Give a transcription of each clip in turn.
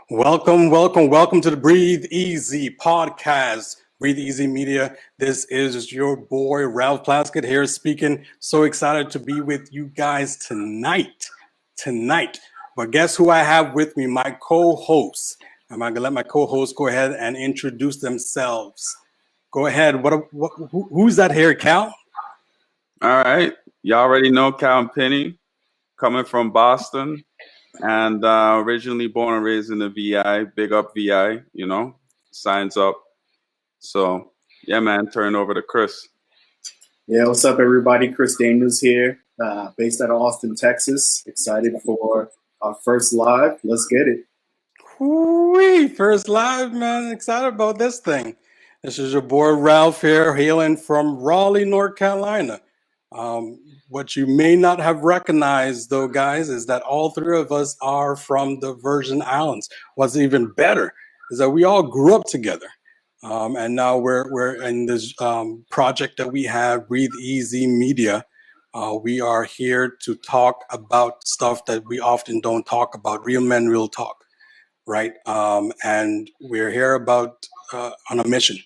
Welcome to the Breathe Easy podcast, Breathe Easy Media. This is your boy, Ralph Plaskett here speaking. So excited to be with you guys tonight. But guess who I have with me? My co-hosts. I'm going to let my co-hosts go ahead and introduce themselves. Go ahead. Who's that here, Cal? All right. Y'all already know Cal and Penny, coming from Boston. And originally born and raised in the VI, big up VI, signs up. So, yeah, man, turn over to Chris. Yeah, what's up, everybody? Chris Daniels here, based out of Austin, Texas. Excited for our first live. Let's get it. First live, man. Excited about this thing. This is your boy, Ralph here, hailing from Raleigh, North Carolina. What you may not have recognized, though, guys, is that all three of us are from the Virgin Islands. What's even better is that we all grew up together. And now we're in this project that we have, Breathe Easy Media. We are here to talk about stuff that we often don't talk about, real men, real talk, right? And we're here on a mission.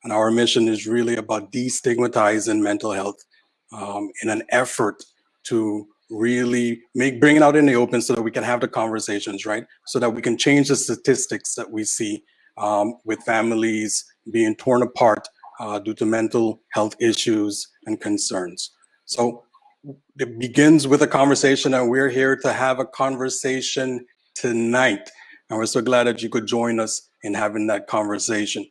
And our mission is really about destigmatizing mental health. In an effort to really bring it out in the open so that we can have the conversations, right? So that we can change the statistics that we see with families being torn apart due to mental health issues and concerns. So it begins with a conversation, and we're here to have a conversation tonight. And we're so glad that you could join us in having that conversation.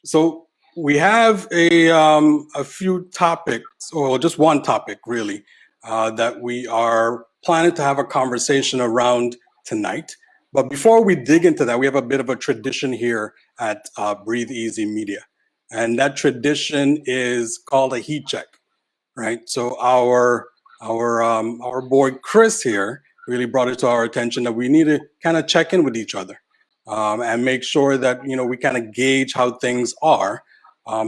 So we have a few topics, or just one topic really, that we are planning to have a conversation around tonight. But before we dig into that, we have a bit of a tradition here at Breathe Easy Media. And that tradition is called a heat check, right? So our boy Chris here really brought it to our attention that we need to kind of check in with each other and make sure that, we kind of gauge how things are.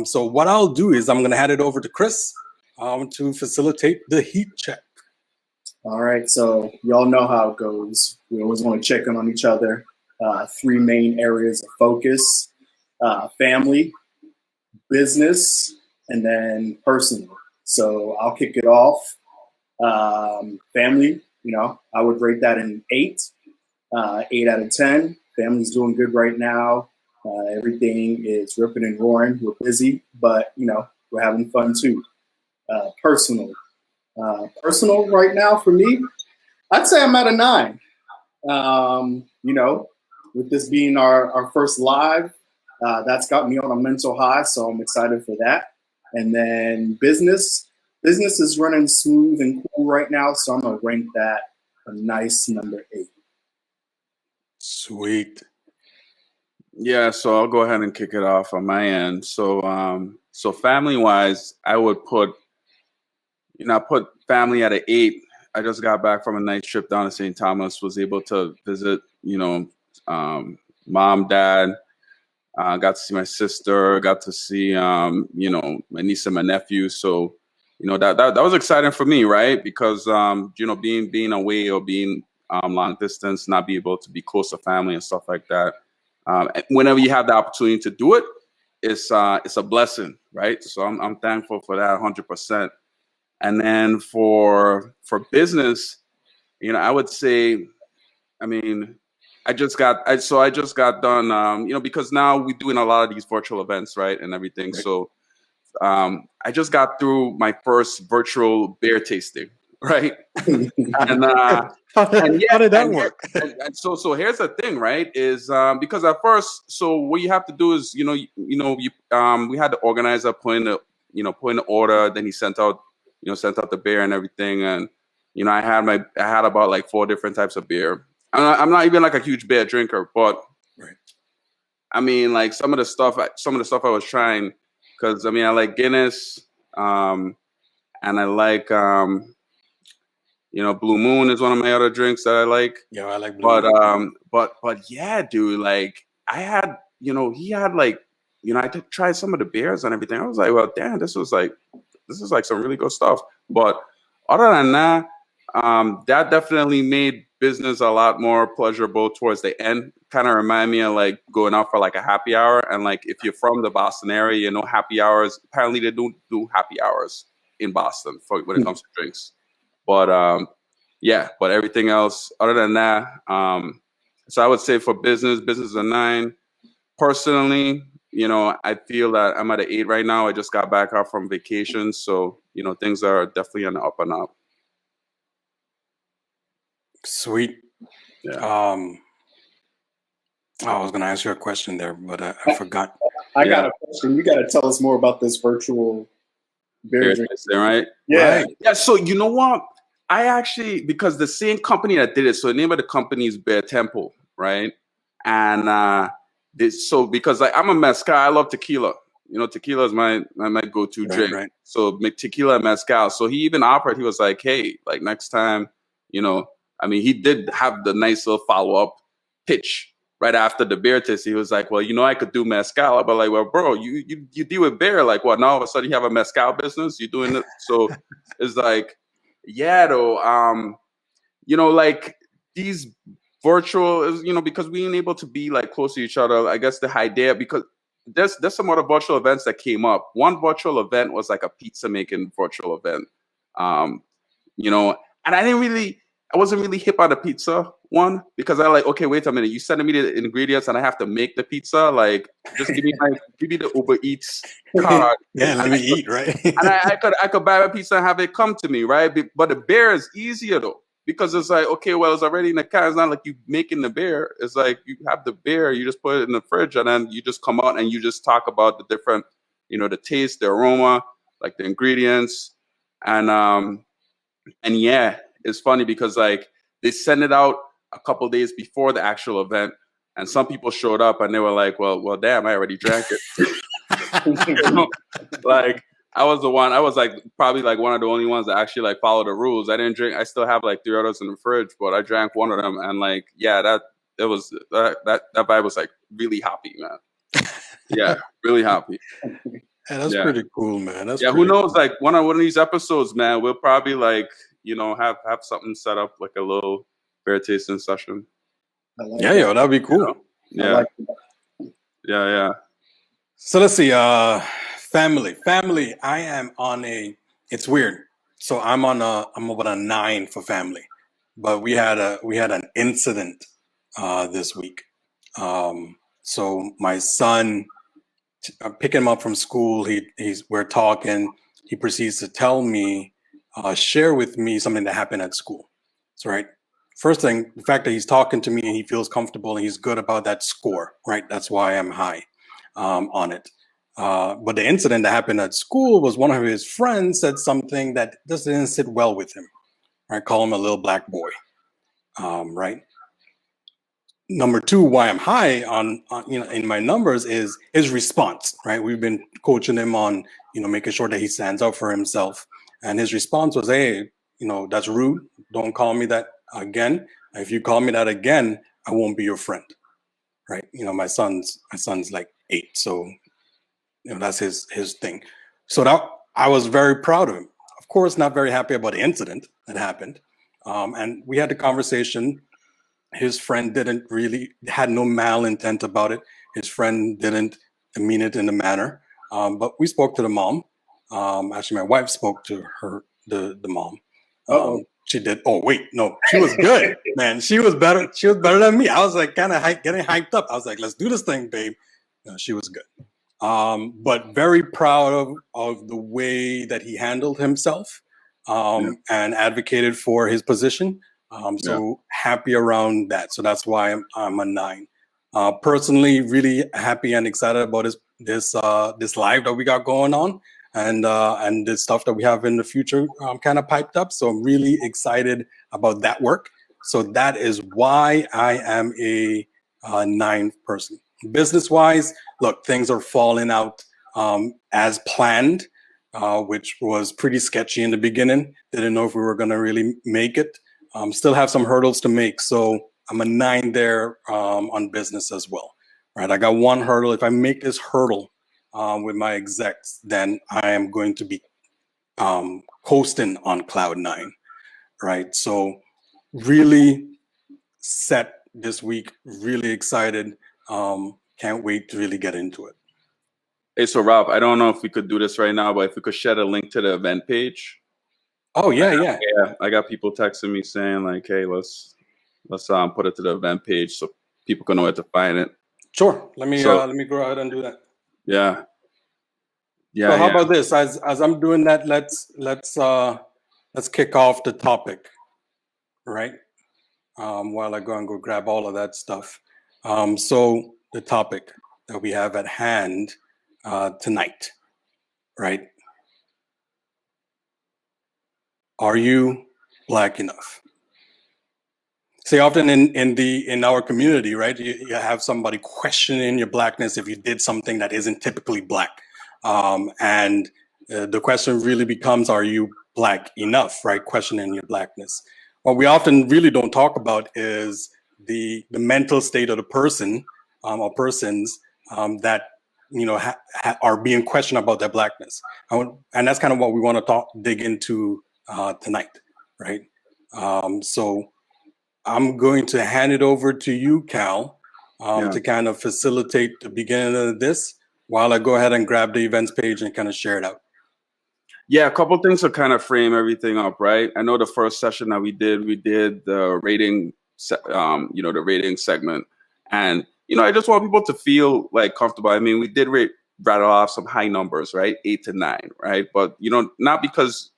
So what I'll do is I'm going to hand it over to Chris to facilitate the heat check. All right, so y'all know how it goes. We always want to check in on each other. Three main areas of focus: family, business, and then personal. So I'll kick it off. Family, I would rate that an 8 out of 10. Family's doing good right now. Everything is ripping and roaring. We're busy, but we're having fun too. Personal right now for me, I'd say I'm at a 9. With this being our first live, that's got me on a mental high, so I'm excited for that. And then business is running smooth and cool right now, so I'm gonna rank that a nice number 8. Sweet. Yeah, so I'll go ahead and kick it off on my end. So family-wise, I would put family at an 8. I just got back from a nice trip down to St. Thomas, was able to visit, mom, dad, got to see my sister, got to see, my niece and my nephew. So, that was exciting for me, right? Because, being away or being long distance, not be able to be close to family and stuff like that. Whenever you have the opportunity to do it, it's a blessing, right? So I'm thankful for that 100%. And then for business, I would say, I just got done, because now we're doing a lot of these virtual events, right, and everything. Right. So I just got through my first virtual beer tasting, right? How did that work? And so here's the thing, right? Is because at first, so what you have to do is, we had the organizer put in the order, then he sent out the beer and everything, and I had about like 4 different types of beer. I'm not even like a huge beer drinker, but I mean, like some of the stuff I was trying, because I mean, I like Guinness, and I like Blue Moon is one of my other drinks that I like. Yeah, I like Blue But Moon. but yeah, dude, like I had, he had like, I did try some of the beers and everything. I was like, well, damn, this is like some really good stuff. But other than that, that definitely made business a lot more pleasurable towards the end. Kind of remind me of like going out for like a happy hour. And like if you're from the Boston area, happy hours. Apparently they don't do happy hours in Boston when it comes to drinks. But yeah, but everything else other than that, so I would say for business is a 9. Personally, I feel that I'm at an 8 right now. I just got back out from vacation, so things are definitely on the up and up. Sweet. Yeah. I was going to ask you a question there, but I forgot. I got a question. You got to tell us more about this virtual beer drink, right? Yeah. Right. Yeah. So you know what? I actually, because the same company that did it, so the name of the company is Bear Temple, right? And because like I'm a mezcal, I love tequila. Tequila is my go-to drink. Right. So tequila and mezcal. So he even offered. He was like, "Hey, like next time, I mean, he did have the nice little follow-up pitch right after the beer test. He was like, well, I could do mezcal. But like, well, bro, you deal with beer. Like, what? Now all of a sudden you have a mezcal business? You doing it? So it's like, yeah, though. Like these virtual, because we ain't able to be like close to each other. I guess the idea, because there's some other virtual events that came up. One virtual event was like a pizza making virtual event. And I wasn't really hip on the pizza one, because I like, okay, wait a minute, you sending me the ingredients and I have to make the pizza? Like, just give me the Uber Eats card. Yeah, let me eat, right? And I could buy a pizza and have it come to me, right? But the beer is easier though, because it's like, okay, well, it's already in the can. It's not like you making the beer. It's like you have the beer, you just put it in the fridge, and then you just come out and you just talk about the different, the taste, the aroma, like the ingredients, and yeah, it's funny because like they send it out a couple days before the actual event, and some people showed up and they were like, well, damn, I already drank it. Like I was like probably like one of the only ones that actually like follow the rules. I didn't drink. I still have like 3 others in the fridge, but I drank one of them, and like, yeah, that vibe was like really happy, man. Yeah, really happy. Yeah, that's pretty cool, man. Who knows? Like one of these episodes, man, we'll probably like, have something set up, like a little beer tasting session. Yo, that'd be cool. Yeah. Yeah. So let's see. Family. I am on it's weird. So I'm about a 9 for family. But we had an incident this week. So my son, I'm picking him up from school. We're talking. He proceeds to tell me, share with me something that happened at school. So, right. First thing, the fact that he's talking to me and he feels comfortable and he's good about that score, right? That's why I'm high on it. But the incident that happened at school was one of his friends said something that just didn't sit well with him. Right? Call him a little black boy. Right. Number 2, why I'm high on in my numbers is his response, right? We've been coaching him on, making sure that he stands up for himself. And his response was, hey, that's rude. Don't call me that again. If you call me that again, I won't be your friend. Right. My son's like 8. So, that's his thing. So that I was very proud of him. Of course, not very happy about the incident that happened. And we had the conversation. His friend had no malintent about it. His friend didn't mean it in a manner. But we spoke to the mom. Actually, my wife spoke to the mom. She did. Oh, wait, no, she was good, man. She was better. She was better than me. I was like kind of getting hyped up. I was like, let's do this thing, babe. No, she was good. But very proud of the way that he handled himself and advocated for his position. So happy around that. So that's why I'm a 9. Personally, really happy and excited about this live that we got going on, and the stuff that we have in the future kind of piped up. So I'm really excited about that work. So that is why I am a 9 person. Business wise, look, things are falling out as planned, which was pretty sketchy in the beginning. Didn't know if we were going to really make it. Still have some hurdles to make. So I'm a 9 there on business as well. Right. I got one hurdle. If I make this hurdle with my execs, then I am going to be coasting on cloud 9. Right. So really set this week, really excited. Can't wait to really get into it. Hey, so Rob, I don't know if we could do this right now, but if we could share a link to the event page. Oh yeah. I got people texting me saying like, hey, let's put it to the event page so people can know where to find it. Sure. Let me go ahead and do that. Yeah. So how about this? As I'm doing that, let's kick off the topic, right? While I go grab all of that stuff. So the topic that we have at hand tonight, right? Are you Black enough? See, often in our community, right, you have somebody questioning your Blackness if you did something that isn't typically Black, and the question really becomes, are you Black enough, right? Questioning your Blackness. What we often really don't talk about is the mental state of the person or persons that are being questioned about their Blackness, and that's kind of what we want to dig into tonight, right? So I'm going to hand it over to you, Cal, to kind of facilitate the beginning of this while I go ahead and grab the events page and kind of share it out. Yeah, a couple things to kind of frame everything up, right? I know the first session that we did the rating, the rating segment, and I just want people to feel like comfortable. I mean, we did rattle off some high numbers, right? 8 to 9, right? But not because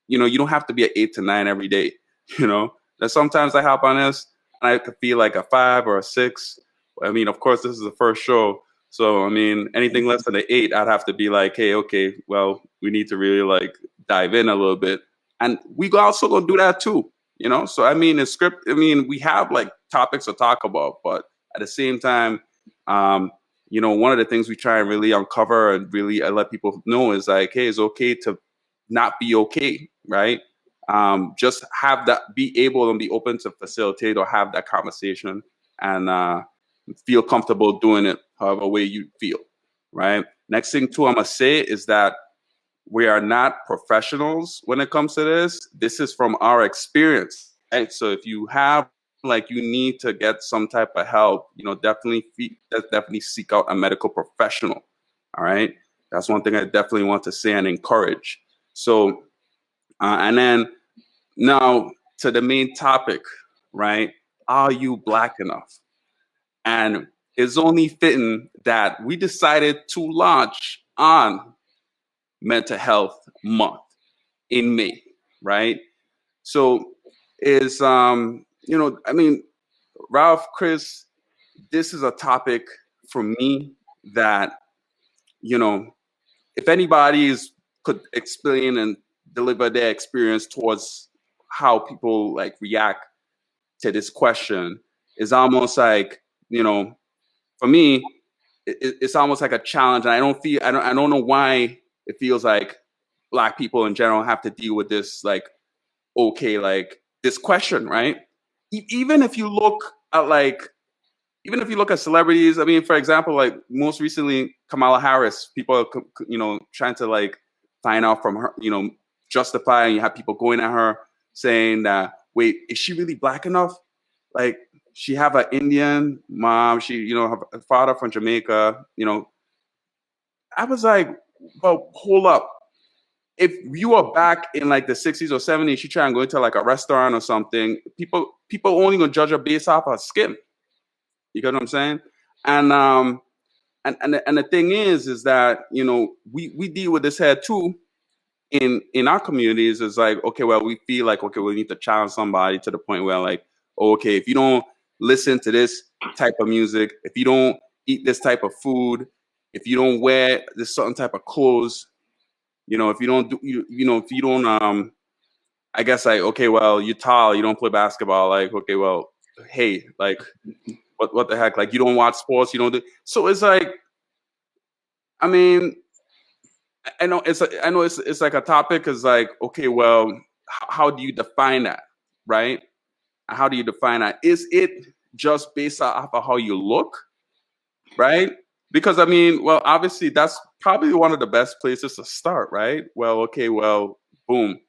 you don't have to be an 8 to 9 every day. That sometimes I hop on this and I could feel like a 5 or a 6. I mean, of course, this is the first show. So, I mean, anything less than an 8, I'd have to be like, hey, okay, well, we need to really like dive in a little bit. And we also gonna do that too, So, I mean, we have like topics to talk about, but at the same time, one of the things we try and really uncover and really let people know is like, hey, it's okay to not be okay, right? Just have that, be able and be open to facilitate or have that conversation and feel comfortable doing it however way you feel, right? Next thing too, I'm gonna say is that we are not professionals when it comes to this. This is from our experience, right? So if you have you need to get some type of help, definitely seek out a medical professional. All right, that's one thing I definitely want to say and encourage. So, and then now to the main topic, right? Are you Black enough? And it's only fitting that we decided to launch on Mental Health Month in May, right? So is Ralph, Chris, this is a topic for me that if anybody could explain and deliver their experience towards how people react to this question, is almost like for me it's almost like a challenge, and I don't know why it feels like Black people in general have to deal with this this question, right? Even if you look at celebrities, I mean, for example, most recently Kamala Harris, people are trying to find out from her, justify, and you have people going at her saying that, wait, is she really Black enough? She have an Indian mom, she her father from Jamaica. I was like, well, hold up. If you are back in the 60s or 70s, you try and go into a restaurant or something, people only gonna judge her based off her skin. You get what I'm saying? And the thing is that we deal with this here too in our communities. Is okay, well, we feel okay, we need to challenge somebody to the point where okay, if you don't listen to this type of music, if you don't eat this type of food, if you don't wear this certain type of clothes, if you don't do, if you don't, I guess okay, well, you're tall, you don't play basketball. Okay, well, hey, what the heck? Like, you don't watch sports, you don't do. So it's like, I mean, I know it's like a topic is like, okay, well, how do you define that, right? How do you define that? Is it just based off of how you look, right? Because I mean, well, obviously that's probably one of the best places to start, right? Well, okay, well, boom,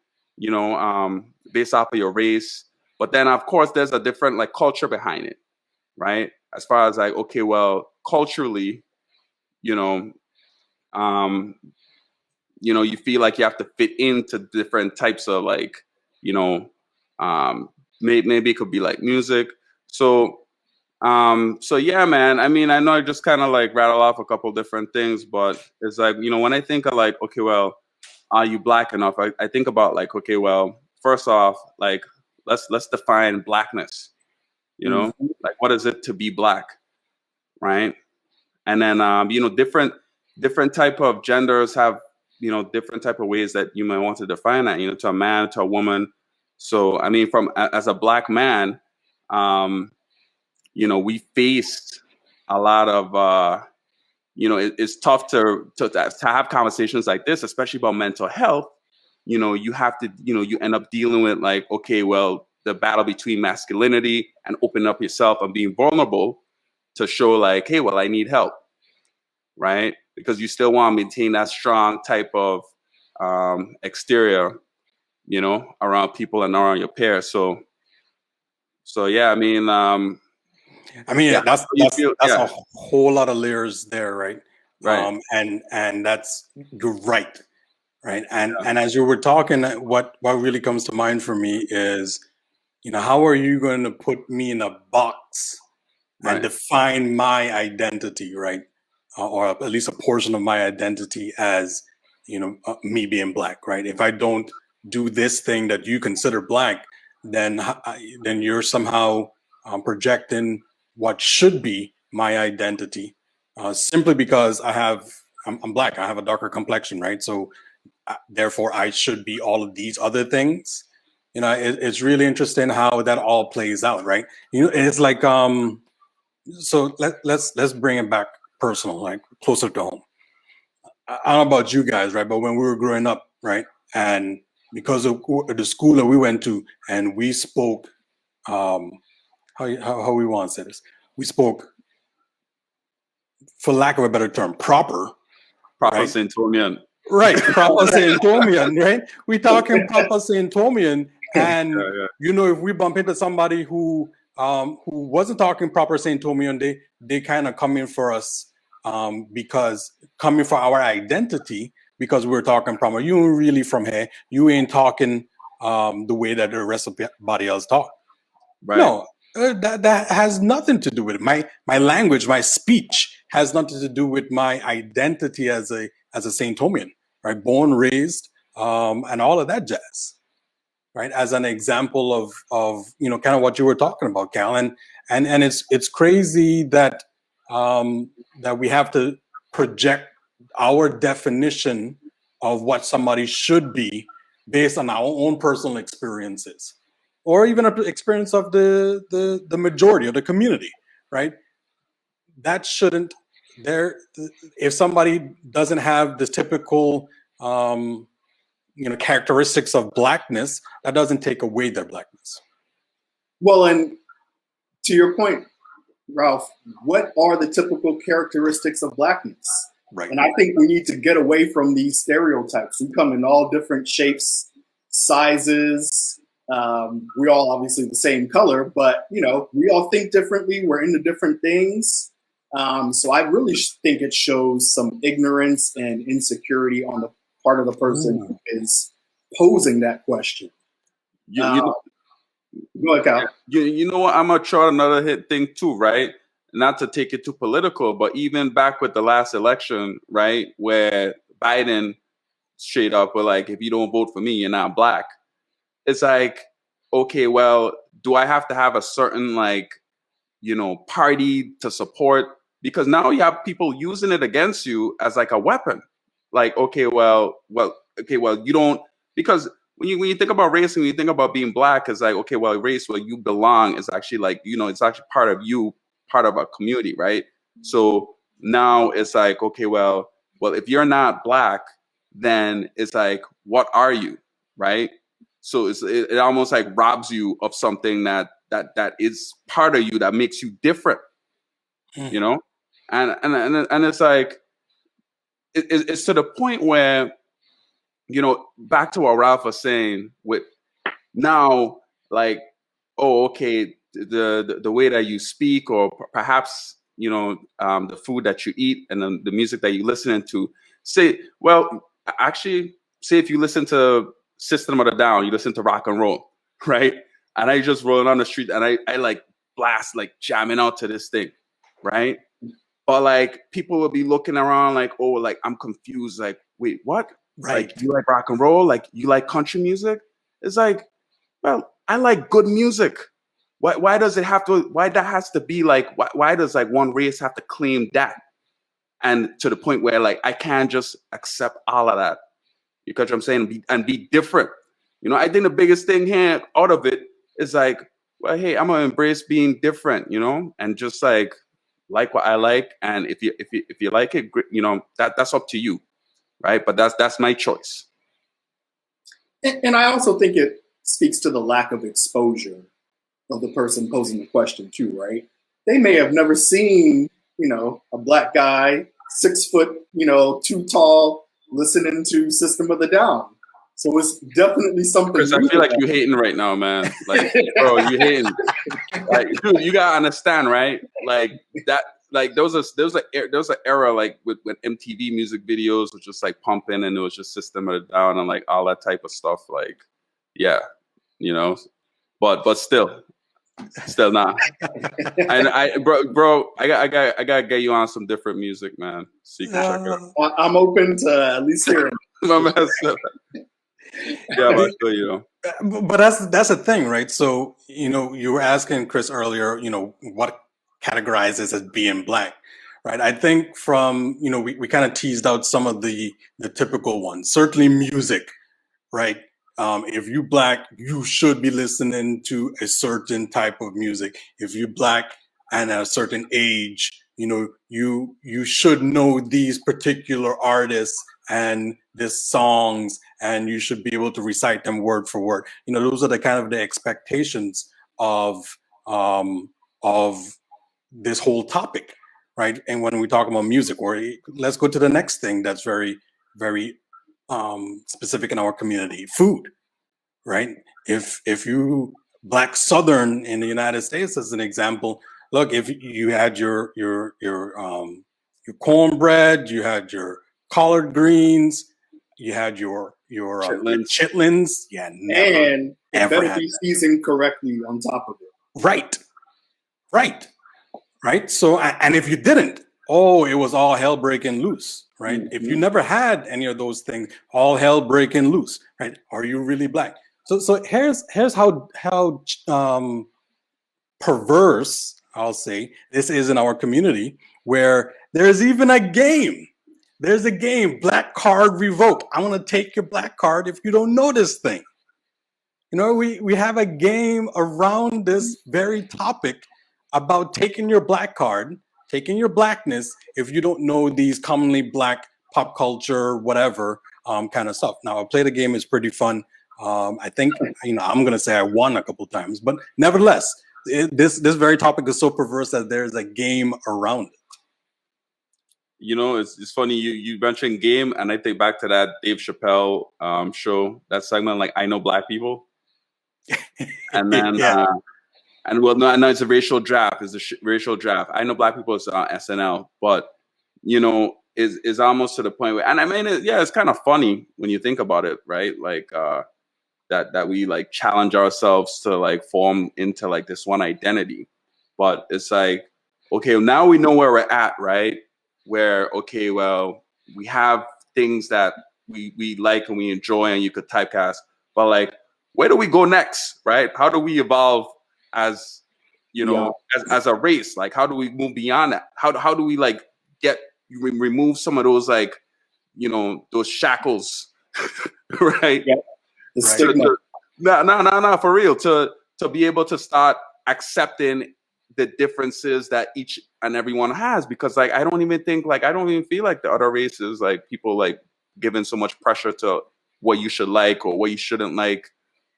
based off of your race, but then of course there's a different like culture behind it, right? As far as like, okay, well, culturally, you know, you feel like you have to fit into different types of like, maybe it could be like music. So yeah, man. I mean, I know I just kind of like rattle off a couple different things, but it's like, when I think of like, okay, well, are you black enough? I think about like, okay, well, first off, like let's define blackness. Like what is it to be black, right? And then different type of genders have different type of ways that you might want to define that, to a man, to a woman. So I mean, as a black man, we faced a lot of it's tough to have conversations like this, especially about mental health. You have to, you end up dealing with like, okay, well, the battle between masculinity and opening up yourself and being vulnerable to show like, hey, well, I need help, right? Because you still want to maintain that strong type of exterior, around people and around your peers. So yeah, I mean, yeah, that's yeah. a whole lot of layers there, right? Right. And that's, you're right. And as you were talking, what really comes to mind for me is, how are you going to put me in a box and define my identity, right? Or at least a portion of my identity as, me being black, right? If I don't do this thing that you consider black, then you're somehow projecting what should be my identity, simply because I'm black. I have a darker complexion, right? So therefore, I should be all of these other things. It's really interesting how that all plays out, right? It's like so let's bring it back personal, like closer to home. I don't know about you guys, right? But when we were growing up, right, and because of the school that we went to, and we spoke, how we want to say this, we spoke, for lack of a better term, proper right? Saint-Tomian. Right, proper Saint-Tomian, right? We talking proper Saint-Tomian, and if we bump into somebody who wasn't talking proper Saint-Tomian, they kind of come in for us, because coming for our identity, because we're talking proper. You ain't really from here. You ain't talking the way that the rest of everybody else talk. Right. No, that has nothing to do with it. My language, my speech has nothing to do with my identity as a Saint-Tomian, right? Born, raised, and all of that jazz, right? As an example of kind of what you were talking about, Cal, and it's crazy that that we have to project our definition of what somebody should be based on our own personal experiences, or even an experience of the majority of the community, right? That shouldn't. If somebody doesn't have the typical characteristics of blackness, that doesn't take away their blackness. Well, and to your point, Ralph, what are the typical characteristics of blackness? Right. And I think we need to get away from these stereotypes. We come in all different shapes, sizes. We all obviously the same color, but we all think differently. We're into different things. So I really think it shows some ignorance and insecurity on the part of the person who is posing that question. Go ahead, Cal. You know what? I'm gonna try another hit thing too, right? Not to take it too political, but even back with the last election, right, where Biden straight up were like, if you don't vote for me, you're not black. It's like, okay, well, do I have to have a certain party to support? Because now you have people using it against you as like a weapon. Like, okay, well, you don't, because when you think about race and when you think about being black, it's like, okay, well, race, where you belong is actually like, it's actually part of you, part of a community, right? So now it's like, okay, well, if you're not Black, then it's like, what are you, right? So it almost like robs you of something that is part of you that makes you different, you know? And it's like, it's to the point where, back to what Ralph was saying with now, like, oh, okay, the way that you speak, or perhaps, the food that you eat and the music that you listen to, actually, say if you listen to System of a Down, you listen to rock and roll, right? And I just rolling on the street and I like blast, like jamming out to this thing, right? But like people will be looking around like, oh, like I'm confused. Like, wait, what? Right. Like, you like rock and roll? Like, you like country music? It's like, well, I like good music. Why does it have to? Why that has to be like? Why does like one race have to claim that? And to the point where like I can't just accept all of that. You catch what I'm saying? And be different. I think the biggest thing here out of it is like, well, hey, I'm gonna embrace being different, and just like what I like, and if you like it, that's up to you, right? But that's my choice. And I also think it speaks to the lack of exposure of the person posing the question too, right? They may have never seen, a Black guy, 6 foot, too tall, listening to System of the Down. So it's definitely something. Chris, I feel like you're hating right now, man. Like, bro, you hating. Like, dude, you gotta understand, right? Like that. Like there was an era like with MTV music videos was just like pumping, and it was just System of a Down and like all that type of stuff. Like, yeah, but still not. And bro, I gotta get you on some different music, man. So you can check it out. I'm open to at least hearing. My man said that. Yeah, but that's the thing, right? So you were asking Chris earlier, what categorizes as being Black, right? I think from we kind of teased out some of the typical ones. Certainly music, right? If you Black, you should be listening to a certain type of music. If you're Black and at a certain age, you should know these particular artists and these songs, and you should be able to recite them word for word. Those are the kind of the expectations of this whole topic, right? And when we talk about music, or let's go to the next thing that's very, very specific in our community: food, right? If you Black Southern in the United States, as an example, look, if you had your cornbread, you had your collard greens, you had your chitlins, yeah, and it better be seasoned correctly on top of it. Right. So, and if you didn't, it was all hell breaking loose, right? Mm-hmm. If you never had any of those things, all hell breaking loose, right? Are you really Black? So here's how perverse, I'll say, this is in our community, where there's even a game. There's a game, Black Card Revoke. I want to take your Black card if you don't know this thing. We have a game around this very topic about taking your Black card, taking your Blackness, if you don't know these commonly Black pop culture, whatever kind of stuff. Now, I play the game, it's pretty fun. I think, I'm going to say I won a couple times, but nevertheless, this very topic is so perverse that there's a game around it. It's funny you mentioned game, and I think back to that Dave Chappelle show, that segment, like, I Know Black People. And then, yeah. No, it's a racial draft. It's a racial draft. I Know Black People is SNL, but, is almost to the point where, and I mean, it's kind of funny when you think about it, right? Like, that we like challenge ourselves to like form into like this one identity. But it's like, okay, now we know where we're at, right? Where, okay, well, we have things that we like and we enjoy and you could typecast, but like, where do we go next, right? How do we evolve as, as a race? Like, how do we move beyond that? How do we like remove some of those, like, those shackles, right? Yeah. The stigma. No, for real, to be able to start accepting the differences that each and everyone has, because like I don't even feel like the other races, like people like given so much pressure to what you should like or what you shouldn't like,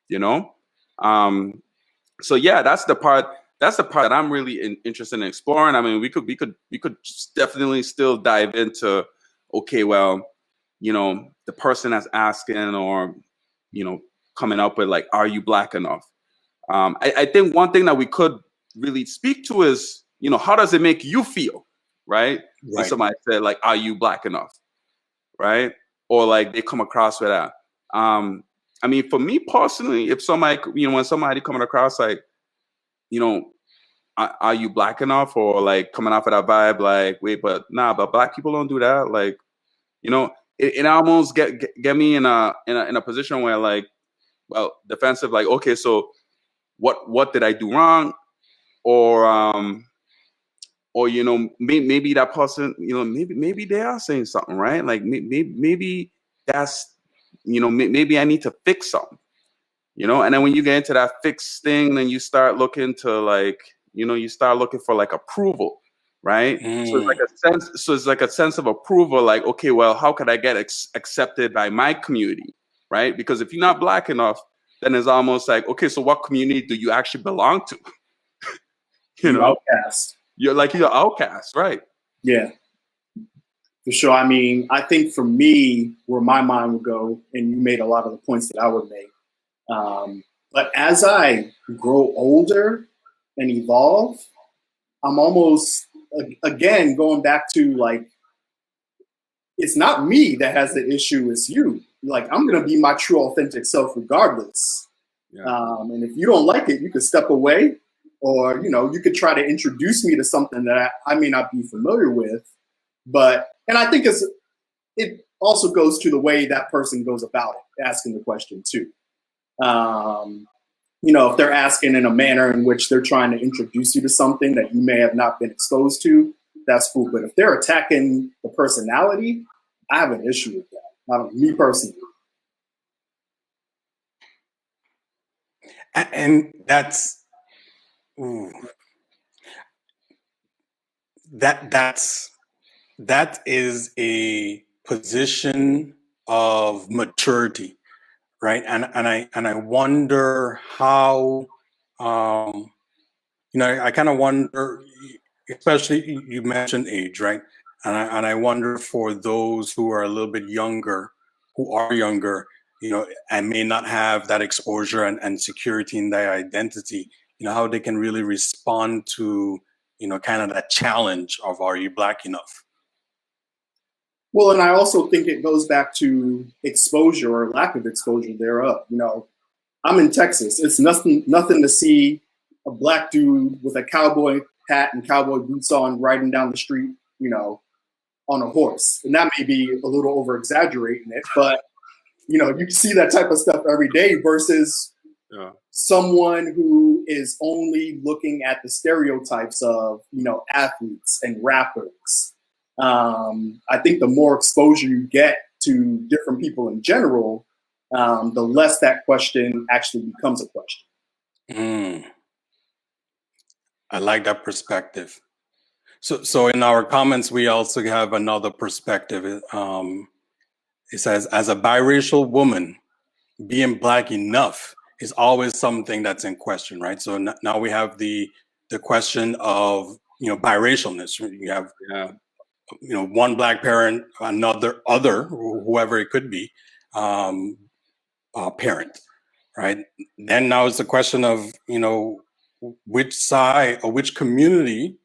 you know. So yeah, that's the part that I'm really interested in exploring. I mean, we could definitely still dive into, okay, well, you know, the person that's asking, or, you know, coming up with like, are you black enough? I think one thing that we could really speak to is, you know, how does it make you feel, right? When Right. somebody said like, are you black enough, right? Or like they come across with that. I mean, for me personally, if somebody, you know, when somebody coming across like, you know, are you black enough, or like coming off of that vibe, like, wait, but nah, but black people don't do that. Like, you know, it almost get me in a position where like, well, defensive, like, okay, so what did I do wrong? Or you know, maybe that person, you know, maybe they are saying something, right? Like maybe that's, you know, maybe I need to fix something, you know. And then when you get into that fix thing, then you start looking to like, you know, you start looking for like approval, right? So it's like Mm. a sense of approval, like, okay, well, how could I get accepted by my community, right? Because if you're not black enough, then it's almost like, okay, so what community do you actually belong to? You You know, outcast. you're outcast, right? Yeah, for sure. I mean, I think for me, where my mind would go, and you made a lot of the points that I would make. But as I grow older and evolve, I'm almost, again, going back to like, it's not me that has the issue, it's you. Like, I'm going to be my true, authentic self regardless. Yeah. And if you don't like it, you could step away, or, you know, you could try to introduce me to something that I may not be familiar with. But, and I think it also goes to the way that person goes about it, asking the question too. You know, if they're asking in a manner in which they're trying to introduce you to something that you may have not been exposed to, that's cool. But if they're attacking the personality, I have an issue with that. Me personally. And that's ooh, that is a position of maturity, right? And I wonder how, you know, I kind of wonder, especially you mentioned age, right? And I wonder for those who are a little bit younger, who are younger, you know, and may not have that exposure and security in their identity, you know, how they can really respond to, you know, kind of that challenge of, are you black enough? Well, and I also think it goes back to exposure or lack of exposure thereof. You know, I'm in Texas. It's nothing to see a black dude with a cowboy hat and cowboy boots on riding down the street, you know, on a horse. And that may be a little over exaggerating it, but you know, you see that type of stuff every day versus someone who is only looking at the stereotypes of, you know, athletes and rappers. I think the more exposure you get to different people in general, the less that question actually becomes a question. Mm, I like that perspective. So in our comments, we also have another perspective. It says, as a biracial woman, being black enough is always something that's in question, right? So now we have the question of, you know, biracialness. You have, you know, one black parent, another other, whoever it could be, parent, right? Then now it's the question of, you know, which side or which community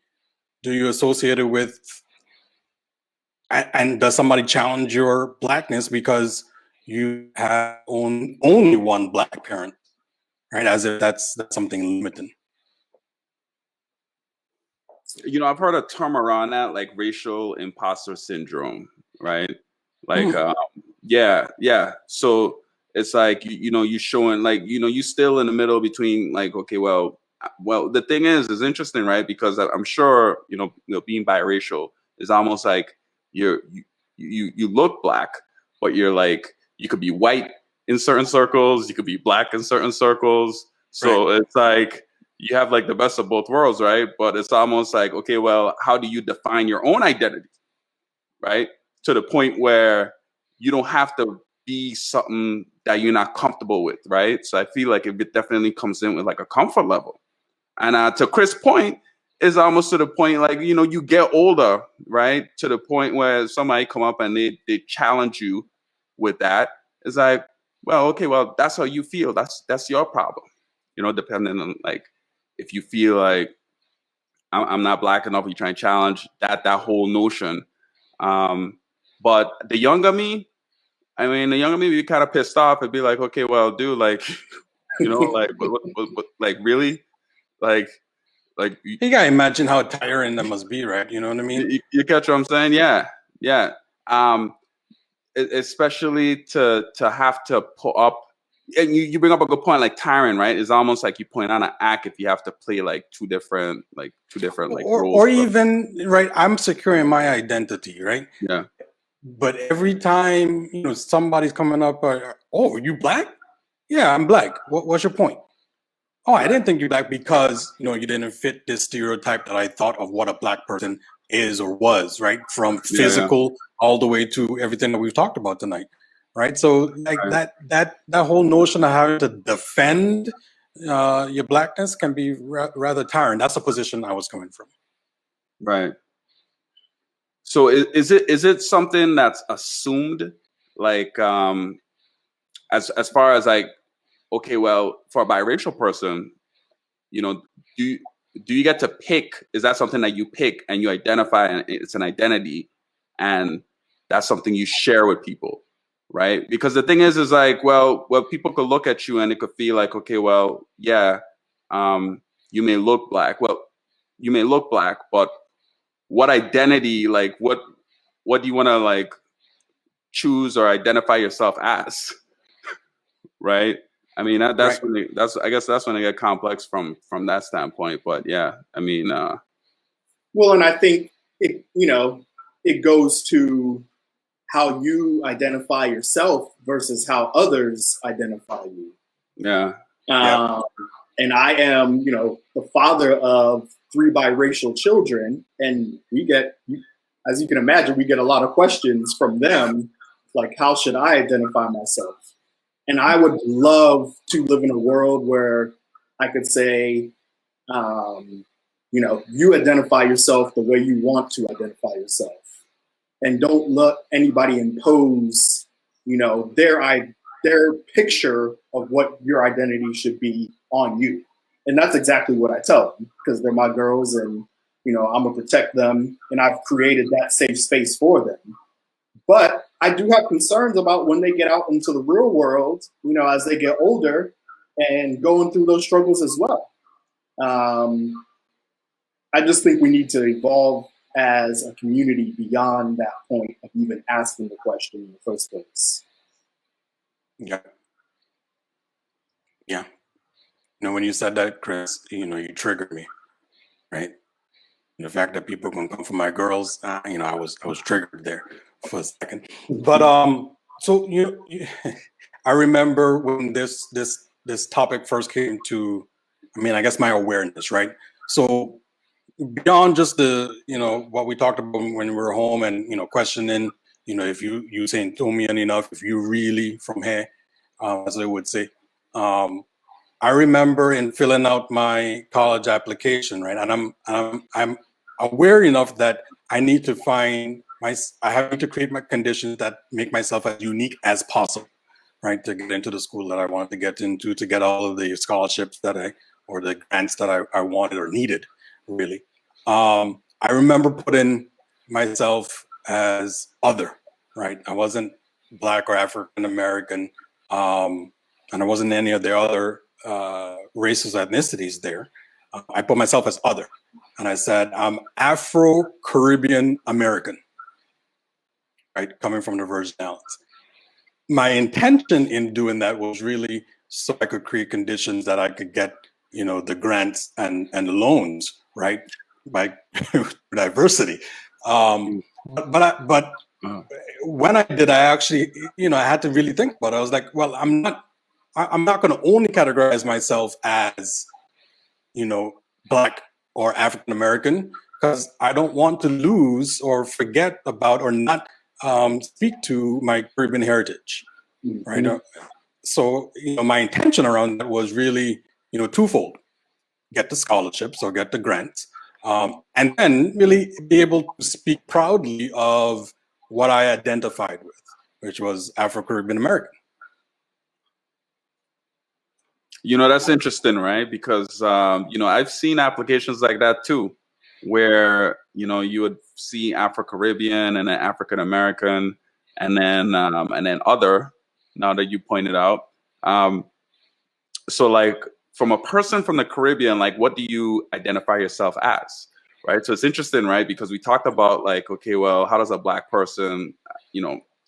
do you associate it with, and does somebody challenge your blackness because you have only one black parent, right? As if that's something limiting. You know, I've heard a term around that, like racial imposter syndrome, right? Like, yeah. So it's like, you know, you showing like, you know, you still in the middle between like, okay, well, the thing is interesting, right? Because I'm sure, you know, being biracial is almost like you look black, but you're like, you could be white in certain circles, you could be black in certain circles. So It's like, you have like the best of both worlds, right? But it's almost like, okay, well, how do you define your own identity, right? To the point where you don't have to be something that you're not comfortable with, right? So I feel like it definitely comes in with like a comfort level. And to Chris' point, is almost to the point like, you know, you get older, right? To the point where somebody come up and they challenge you with that. It's like, well, okay, well, that's how you feel. That's your problem. You know, depending on like if you feel like I'm not black enough, you try and challenge that whole notion. But the younger me, I mean, the younger me be kind of pissed off and be like, okay, well, dude, like, you know, like, what, like, really, like You gotta imagine how tiring that must be, right? You know what I mean? you catch what I'm saying? Yeah, yeah. Especially to have to pull up, and you bring up a good point, like tiring, right? It's almost like you point on an act if you have to play like two different like roles. Or even right, I'm securing my identity, right? Yeah. But every time somebody's coming up, oh, you black? Yeah, I'm black. What's your point? Oh, I didn't think you black because you didn't fit this stereotype that I thought of what a black person is or was, right? From physical all the way to everything that we've talked about tonight, right? So like that whole notion of having to defend your blackness can be rather tiring. That's the position I was coming from. Right. So is it something that's assumed, like as far as like, okay, well, for a biracial person, do you get to pick? Is that something that you pick and you identify, and it's an identity, and that's something you share with people, right? Because the thing is like, well, people could look at you and it could feel like, okay, well, yeah, you may look black. Well, you may look black, but what identity, like, what do you want to like choose or identify yourself as, right? I mean, I guess that's when it get complex from that standpoint. But yeah, I mean, well, and I think it goes to how you identify yourself versus how others identify you. Yeah. And I am, the father of 3 biracial children, and we get, as you can imagine, we get a lot of questions from them, like, how should I identify myself? And I would love to live in a world where I could say, you identify yourself the way you want to identify yourself, and don't let anybody impose, their picture of what your identity should be on you. And that's exactly what I tell them, because they're my girls, and I'm gonna protect them, and I've created that safe space for them. But I do have concerns about when they get out into the real world, as they get older and going through those struggles as well. I just think we need to evolve as a community beyond that point of even asking the question in the first place. Yeah. Yeah. When you said that, Chris, you triggered me, right? And the fact that people can come for my girls, I was triggered there for a second. But so I remember when this topic first came to, I guess my awareness, right? So beyond just the what we talked about when we were home and questioning, if you saying "told me enough," if you really from here, as they would say. I remember in filling out my college application, right, and I'm aware enough that I need to I have to create my conditions that make myself as unique as possible, right, to get into the school that I wanted to get into, to get all of the scholarships or the grants that I wanted or needed, really. I remember putting myself as other, right? I wasn't Black or African American, and I wasn't any of the other races, ethnicities there. I put myself as other, and I said I'm Afro-Caribbean American, right, coming from the Virgin Islands. My intention in doing that was really so I could create conditions that I could get, the grants and the loans, right, by diversity. But when I did, I actually, I had to really think about it. I was like, well, I'm not going to only categorize myself as Black or African American, because I don't want to lose or forget about or not speak to my Caribbean heritage, right? So my intention around that was really twofold: get the scholarships or get the grants, and then really be able to speak proudly of what I identified with, which was Afro-Caribbean American. That's interesting, right? Because I've seen applications like that too, where you would see Afro-Caribbean and then African American, and then other. Now that you pointed out, so like from a person from the Caribbean, like what do you identify yourself as, right? So it's interesting, right? Because we talked about like, okay, well, how does a Black person,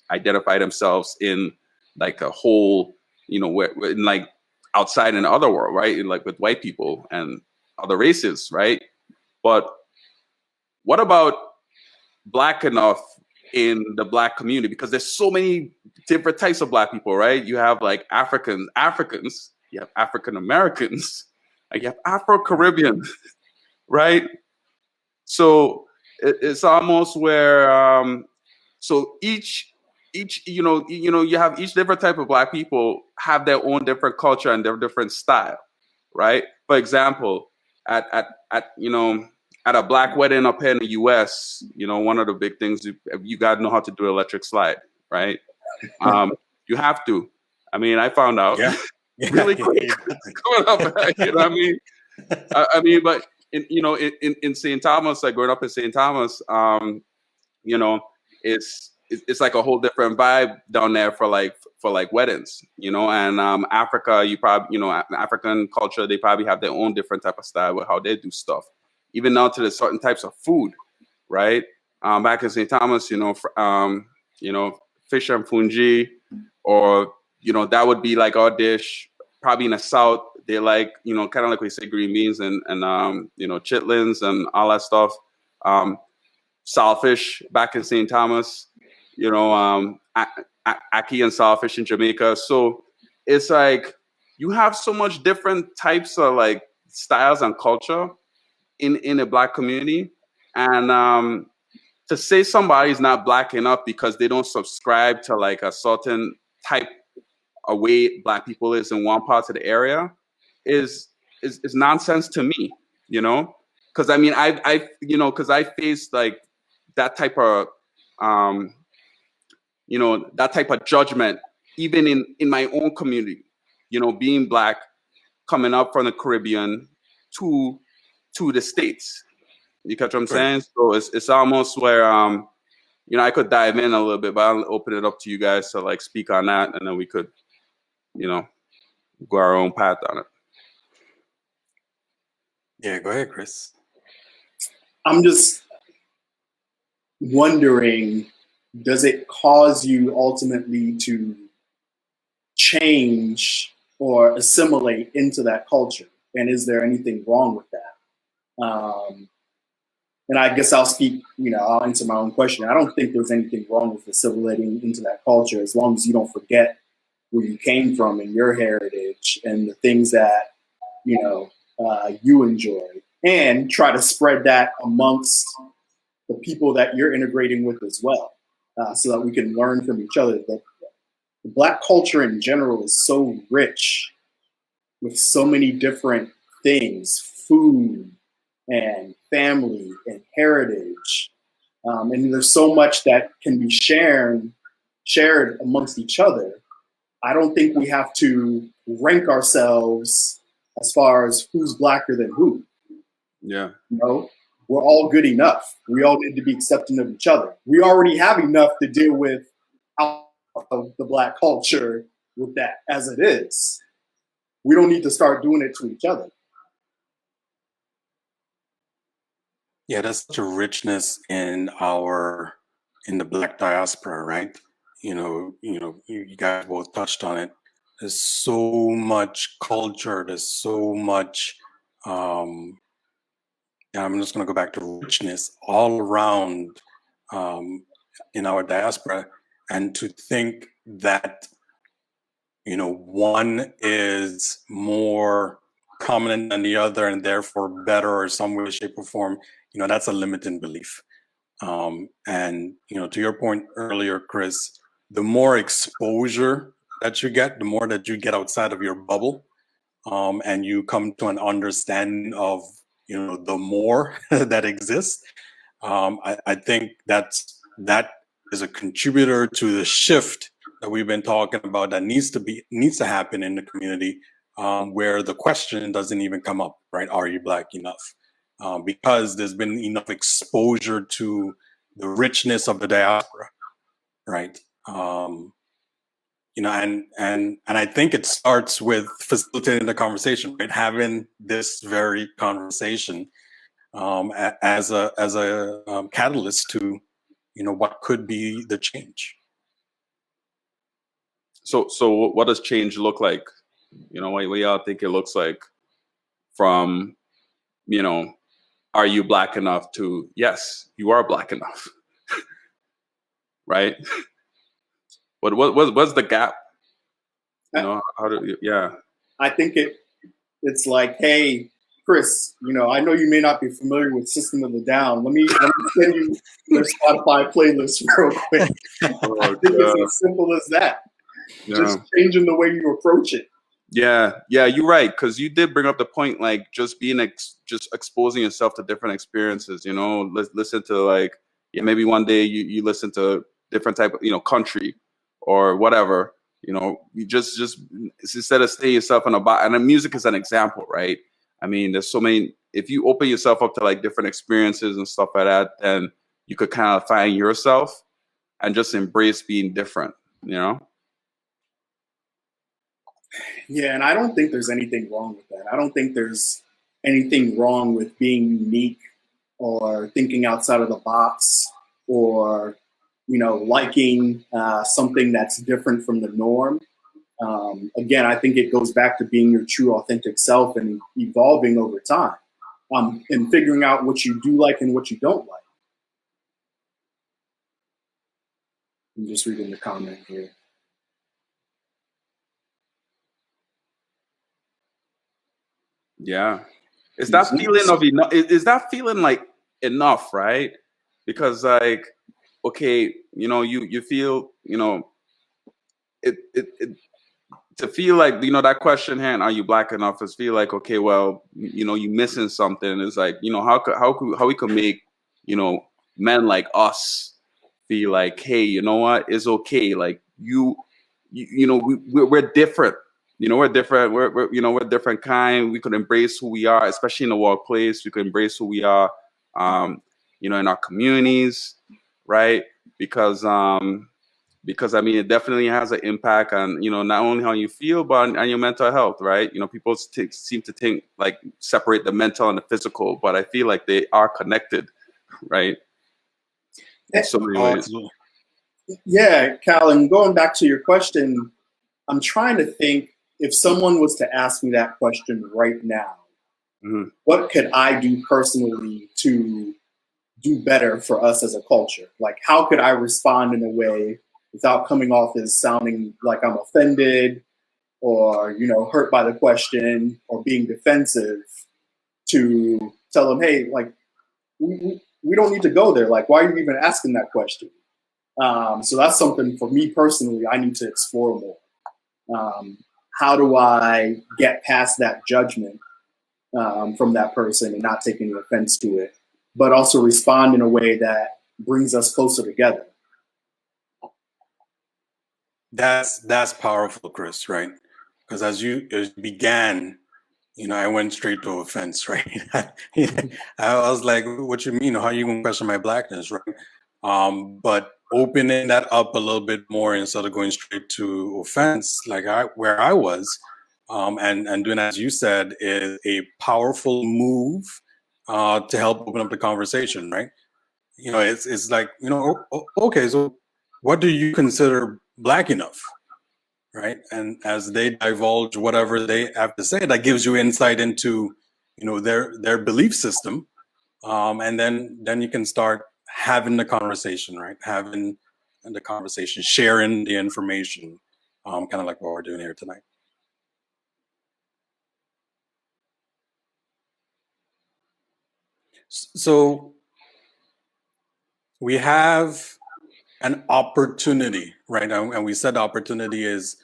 identify themselves in like a whole, in like outside in the other world, right? In like with white people and other races, right? But what about Black enough in the Black community? Because there's so many different types of Black people, right? You have like Africans, you have African Americans, like you have Afro-Caribbean, right? So it's almost where so each you have each different type of Black people have their own different culture and their different style, right? For example, at a Black wedding up here in the US, one of the big things, you got to know how to do electric slide, right? You have to. I mean, I found out really quick coming up, you know what I mean? But in St. Thomas, like growing up in St. Thomas, it's like a whole different vibe down there for like weddings, and Africa, you probably, African culture, they probably have their own different type of style with how they do stuff, even down to the certain types of food, right? Back in St. Thomas, fish and fungi, or that would be like our dish. Probably in the South, they like kind of like we say green beans and chitlins and all that stuff. Saltfish back in St. Thomas, ackee and saltfish in Jamaica. So it's like you have so much different types of like styles and culture in a Black community, and to say somebody's not Black enough because they don't subscribe to like a certain type of way Black people is in one part of the area is nonsense to me, because I mean because I faced like that type of that type of judgment even in my own community, being Black, coming up from the Caribbean to the States. You catch what I'm saying? So it's almost where I could dive in a little bit, but I'll open it up to you guys to like speak on that, and then we could go our own path on it. Yeah, go ahead, Chris. I'm just wondering, does it cause you ultimately to change or assimilate into that culture? And is there anything wrong with that? And I guess I'll speak, I'll answer my own question. I don't think there's anything wrong with assimilating into that culture, as long as you don't forget where you came from and your heritage and the things that, you enjoy, and try to spread that amongst the people that you're integrating with as well, so that we can learn from each other. The Black culture in general is so rich with so many different things, food and family and heritage. And there's so much that can be shared amongst each other. I don't think we have to rank ourselves as far as who's Blacker than who. Yeah. We're all good enough. We all need to be accepting of each other. We already have enough to deal with out of the Black culture with that as it is. We don't need to start doing it to each other. Yeah, there's such a richness in the Black diaspora, right? You guys both touched on it. There's so much culture. There's so much. I'm just going to go back to richness all around in our diaspora, and to think that one is more prominent than the other and therefore better or some way, shape, or form, that's a limiting belief. And to your point earlier, Chris, the more exposure that you get, the more that you get outside of your bubble, and you come to an understanding of the more that exists. I think that is a contributor to the shift that we've been talking about that needs to happen in the community, where the question doesn't even come up, right? Are you Black enough? Because there's been enough exposure to the richness of the diaspora, right? And I think it starts with facilitating the conversation, right? Having this very conversation as a catalyst to what could be the change. So what does change look like? What y'all think it looks like from are you Black enough to yes, you are Black enough, right? What's the gap? How do yeah? I think it's like, hey, Chris, I know you may not be familiar with System of a Down. Let me send you their Spotify playlist real quick. I think it's as simple as that. Yeah. Just changing the way you approach it. Yeah, you're right, because you did bring up the point, like just being just exposing yourself to different experiences. Listen to maybe one day you listen to different type of country or whatever. You just instead of staying yourself in a box. And the music is an example, right? I mean, there's so many. If you open yourself up to different experiences and stuff like that, then you could kind of find yourself and just embrace being different. Yeah, and I don't think there's anything wrong with that. I don't think there's anything wrong with being unique or thinking outside of the box or, liking something that's different from the norm. Again, I think it goes back to being your true, authentic self and evolving over time and figuring out what you do like and what you don't like. I'm just reading the comment here. Yeah. Is that feeling of enough? Is that feeling like enough, right? Because okay, you feel, it to feel like, that question here, are you Black enough, is feel like, okay, well, you missing something. It's like, how we could make, men like us feel like, hey, you know what? It's okay. Like we're different. We're different. We're different kind. We could embrace who we are, especially in the workplace. We could embrace who we are, in our communities, right? Because I mean, it definitely has an impact on, not only how you feel, but on your mental health, right? People seem to think separate the mental and the physical, but I feel like they are connected, right? In so many ways. Yeah, Cal, and going back to your question, I'm trying to think, if someone was to ask me that question right now, what could I do personally to do better for us as a culture? Like, how could I respond in a way without coming off as sounding like I'm offended or, hurt by the question or being defensive, to tell them, hey, we don't need to go there. Like, why are you even asking that question? So that's something for me personally I need to explore more. How do I get past that judgment from that person and not take any offense to it, but also respond in a way that brings us closer together? That's powerful, Chris, right? Because as you began, I went straight to offense, right? I was like, what you mean? How are you going to question my Blackness, right? But opening that up a little bit more instead of going straight to offense, where I was, and doing as you said, is a powerful move to help open up the conversation, right? It's like, okay, so what do you consider Black enough, right? And as they divulge whatever they have to say, that gives you insight into, their belief system, and then you can start having the conversation, right? Having the conversation, sharing the information, kind of like what we're doing here tonight. So we have an opportunity, right? And we said opportunity is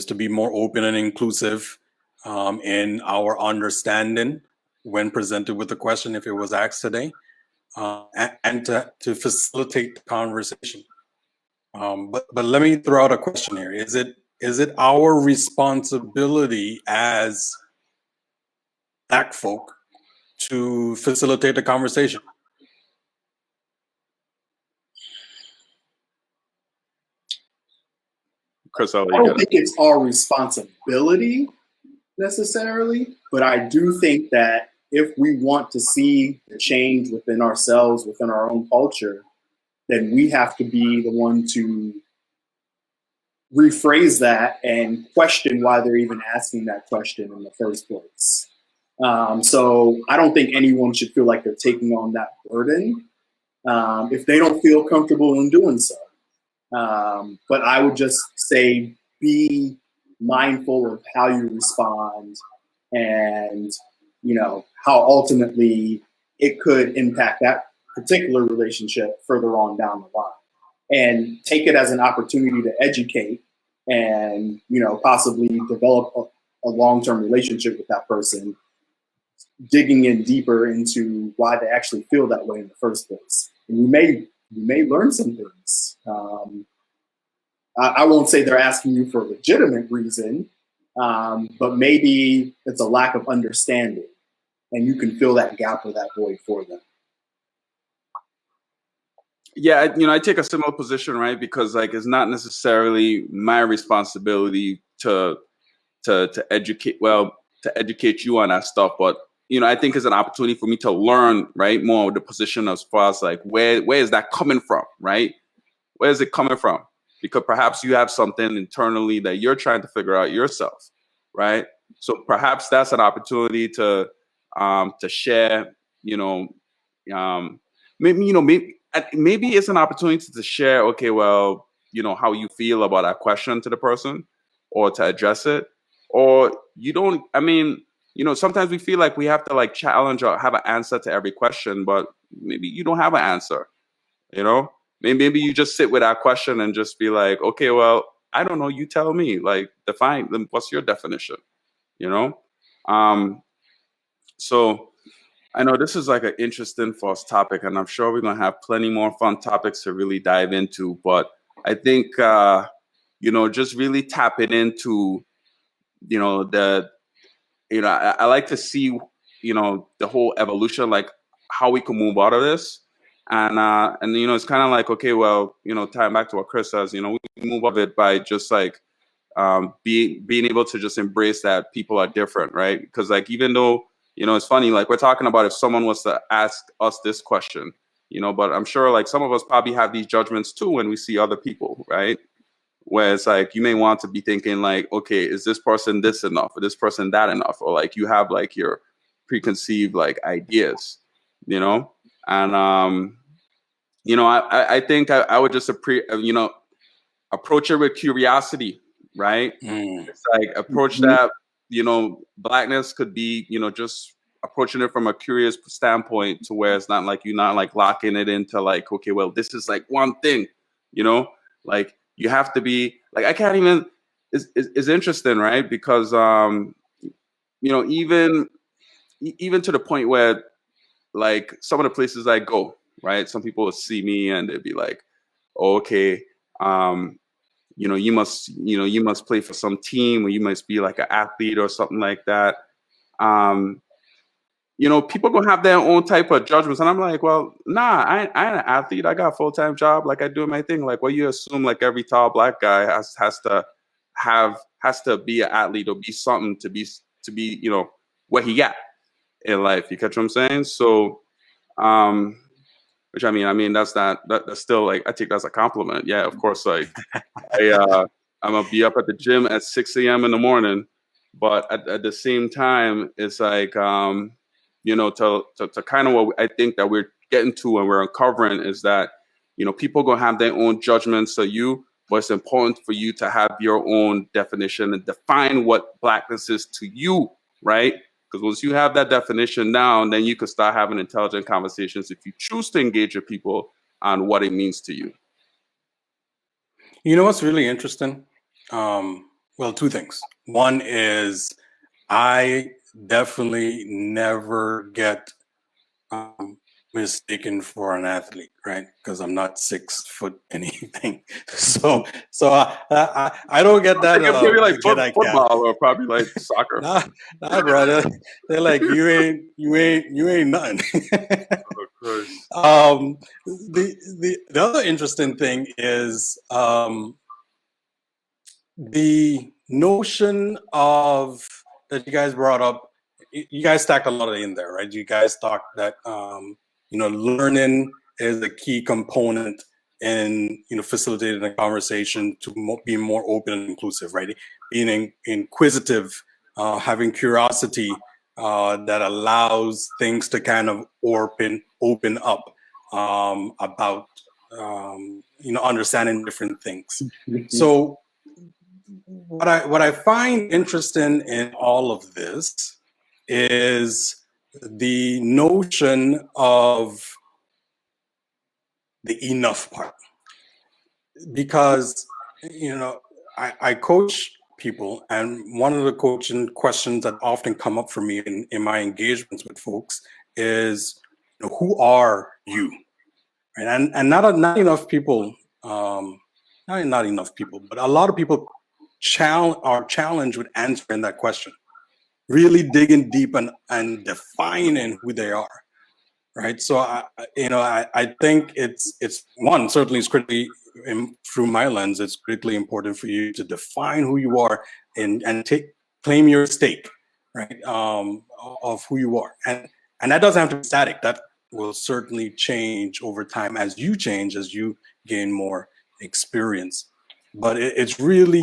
to be more open and inclusive in our understanding when presented with the question, if it was asked today, and to facilitate the conversation. But let me throw out a question here: Is it our responsibility as Black folk to facilitate the conversation? Chris, I'll let I you don't get it. think it's our responsibility necessarily, but I do think that if we want to see the change within ourselves, within our own culture, then we have to be the one to rephrase that and question why they're even asking that question in the first place. So I don't think anyone should feel like they're taking on that burden if they don't feel comfortable in doing so. But I would just say be mindful of how you respond and, you know, how ultimately it could impact that particular relationship further on down the line. And take it as an opportunity to educate and, you know, possibly develop a long-term relationship with that person, digging in deeper into why they actually feel that way in the first place. And you may learn some things. I won't say they're asking you for a legitimate reason, but maybe it's a lack of understanding, and you can fill that gap or that void for them. Yeah, you know, I take a similar position, right? Because like it's not necessarily my responsibility to educate, well, to educate you on that stuff, but you know, I think it's an opportunity for me to learn, right, more of the position as far as like where is that coming from, right? Where is it coming from? Because perhaps you have something internally that you're trying to figure out yourself, right? So perhaps that's an opportunity to share, you know, maybe it's an opportunity to share, okay, well, you know, how you feel about that question to the person or to address it. Or you don't, I mean, you know, sometimes we feel like we have to like challenge or have an answer to every question, but maybe you don't have an answer, you know? Maybe you just sit with that question and just be like, okay, well, I don't know, you tell me, like define, what's your definition, you know? So I know this is like an interesting first topic, and I'm sure we're gonna have plenty more fun topics to really dive into. But I think you know, just really tapping into, you know, I like to see, you know, the whole evolution, like how we can move out of this, and you know, it's kind of like, okay, well, you know, tying back to what Chris says, you know, we move out of it by just like being able to just embrace that people are different, right? Because like even though, you know, it's funny, like we're talking about if someone was to ask us this question, you know, but I'm sure like some of us probably have these judgments too when we see other people, right? Where it's like you may want to be thinking like, okay, is this person this enough, or this person that enough, or like you have like your preconceived like ideas, you know, and you know, I think I would just you know, approach it with curiosity, right? It's like approach that, you know, blackness could be, you know, just approaching it from a curious standpoint to where it's not like you're not like locking it into like, okay, well, this is like one thing, you know, like you have to be like, I can't even, it's interesting, right? Because, you know, even to the point where like some of the places I go, right? Some people will see me and they'd be like, oh, okay, you know, you must play for some team, or you must be like an athlete or something like that. You know, people gonna have their own type of judgments, and I'm like, well, nah, I ain't an athlete. I got a full-time job, like I do my thing. Like, well, you assume like every tall Black guy has to be an athlete or be something to be, you know, what he got in life. You catch what I'm saying? So, which I mean, that's still like, I take that as a compliment. Yeah, of course, like I'm gonna be up at the gym at 6 a.m. in the morning, but at the same time, it's like you know, to kind of what I think that we're getting to and we're uncovering is that, you know, people gonna have their own judgments of you, but it's important for you to have your own definition and define what blackness is to you, right? Because once you have that definition down, then you can start having intelligent conversations if you choose to engage with people on what it means to you. You know what's really interesting? Well, two things. One is I definitely never get mistaken for an athlete, right? Because I'm not 6 foot anything. So I don't get that. Maybe like Jedi football or probably like soccer. Nah, brother. They're like you ain't nothing. Of course. The other interesting thing is the notion of that you guys brought up. You guys stacked a lot of it in there, right? You guys talked that learning is a key component in facilitating a conversation to be more open and inclusive, right? Being inquisitive, having curiosity that allows things to kind of open up about understanding different things. So what I find interesting in all of this is the notion of the enough part, because I coach people, and one of the coaching questions that often come up for me in my engagements with folks is, who are you? Right? And not enough people, not enough people, but a lot of people are challenged with answering that question, really digging deep and defining who they are. Right. So I think it's one, certainly it's critically through my lens, it's critically important for you to define who you are and claim your stake, right, of who you are. And that doesn't have to be static. That will certainly change over time as you change, as you gain more experience. But it's really,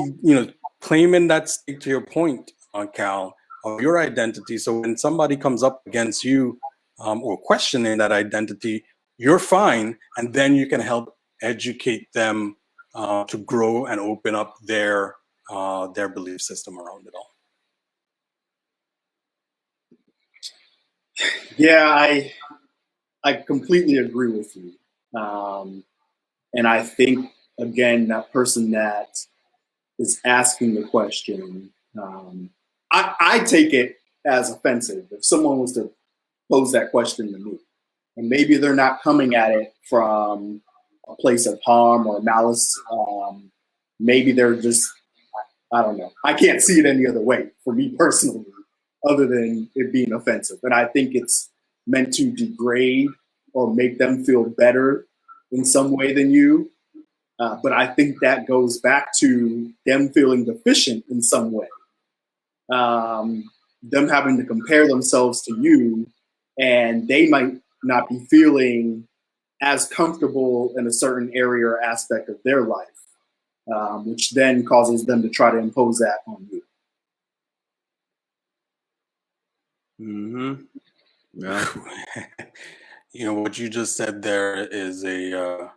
claiming that stake, to your point, Cal, of your identity. So when somebody comes up against you, or questioning that identity, you're fine, and then you can help educate them to grow and open up their belief system around it all. Yeah, I completely agree with you, and I think again that person that is asking the question, I take it as offensive if someone was to pose that question to me. And maybe they're not coming at it from a place of harm or malice. Maybe they're just, I don't know. I can't see it any other way for me personally, other than it being offensive. And I think it's meant to degrade or make them feel better in some way than you. But I think that goes back to them feeling deficient in some way. Them having to compare themselves to you, and they might not be feeling as comfortable in a certain area or aspect of their life, which then causes them to try to impose that on you. Mm-hmm. Yeah. What you just said there is a